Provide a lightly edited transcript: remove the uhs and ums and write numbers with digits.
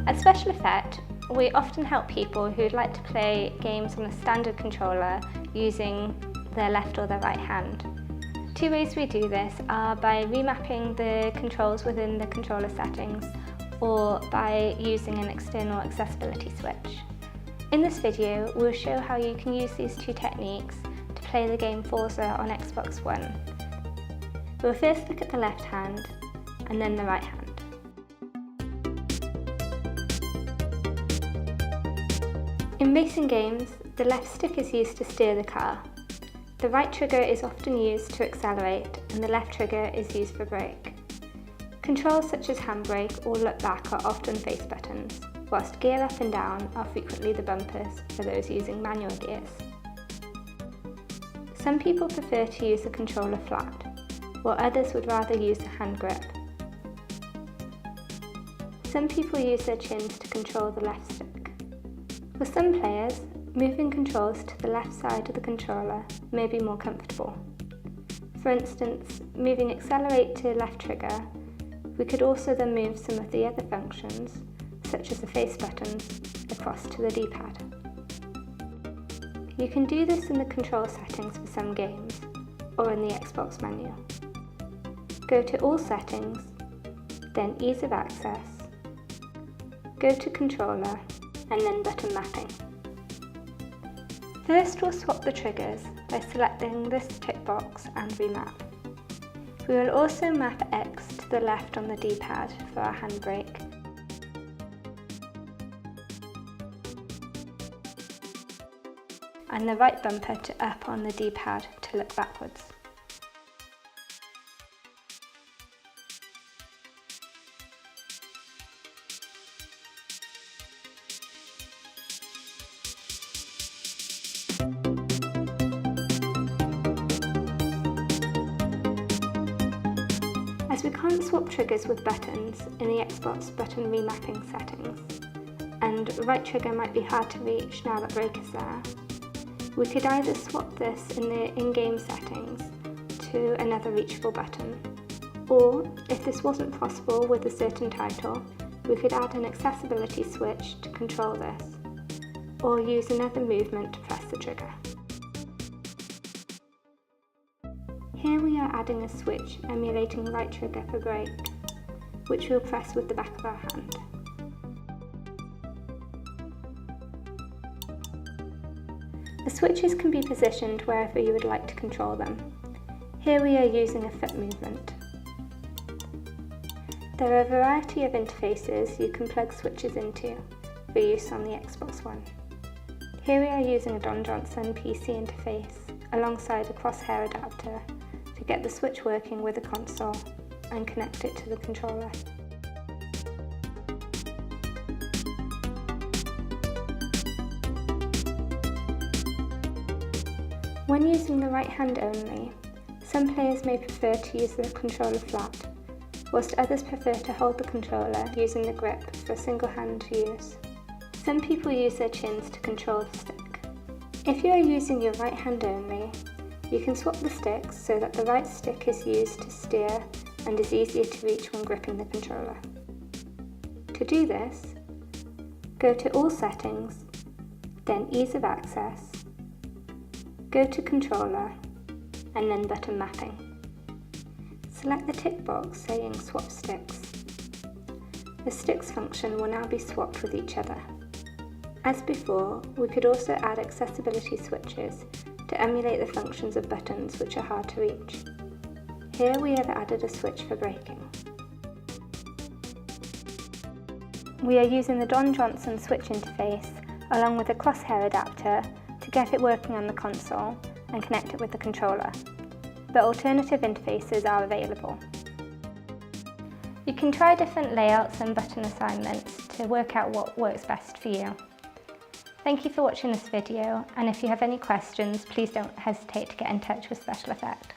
At SpecialEffect, we often help people who'd like to play games on a standard controller using their left or their right hand. Two ways we do this are by remapping the controls within the controller settings or by using an external accessibility switch. In this video, we'll show how you can use these two techniques to play the game Forza on Xbox One. We'll first look at the left hand and then the right hand. In racing games, the left stick is used to steer the car. The right trigger is often used to accelerate and the left trigger is used for brake. Controls such as handbrake or look back are often face buttons, whilst gear up and down are frequently the bumpers for those using manual gears. Some people prefer to use the controller flat, while others would rather use a hand grip. Some people use their chins to control the left stick. For some players, moving controls to the left side of the controller may be more comfortable. For instance, moving accelerate to left trigger, we could also then move some of the other functions, such as the face buttons, across to the D-pad. You can do this in the control settings for some games, or in the Xbox menu. Go to All Settings, then Ease of Access, go to Controller, and then Button Mapping. First, we'll swap the triggers by selecting this tick box and remap. We will also map X to the left on the D-pad for our handbrake. And the right bumper to up on the D-pad to look backwards. As we can't swap triggers with buttons in the Xbox button remapping settings, and right trigger might be hard to reach now that brake is there, we could either swap this in the in-game settings to another reachable button, or if this wasn't possible with a certain title, we could add an accessibility switch to control this, or use another movement to press the trigger. Here we are adding a switch emulating right trigger for brake, which we'll press with the back of our hand. The switches can be positioned wherever you would like to control them. Here we are using a foot movement. There are a variety of interfaces you can plug switches into for use on the Xbox One. Here we are using a Don Johnson PC interface alongside a crosshair adapter to get the switch working with the console and connect it to the controller. When using the right hand only, some players may prefer to use the controller flat, whilst others prefer to hold the controller using the grip for single hand use. Some people use their chins to control the stick. If you are using your right hand only, you can swap the sticks so that the right stick is used to steer and is easier to reach when gripping the controller. To do this, go to All Settings, then Ease of Access, go to Controller, and then Button Mapping. Select the tick box saying Swap Sticks. The sticks function will now be swapped with each other. As before, we could also add accessibility switches to emulate the functions of buttons which are hard to reach. Here we have added a switch for braking. We are using the Don Johnson switch interface along with a crosshair adapter to get it working on the console and connect it with the controller, but alternative interfaces are available. You can try different layouts and button assignments to work out what works best for you. Thank you for watching this video, and if you have any questions, please don't hesitate to get in touch with SpecialEffect.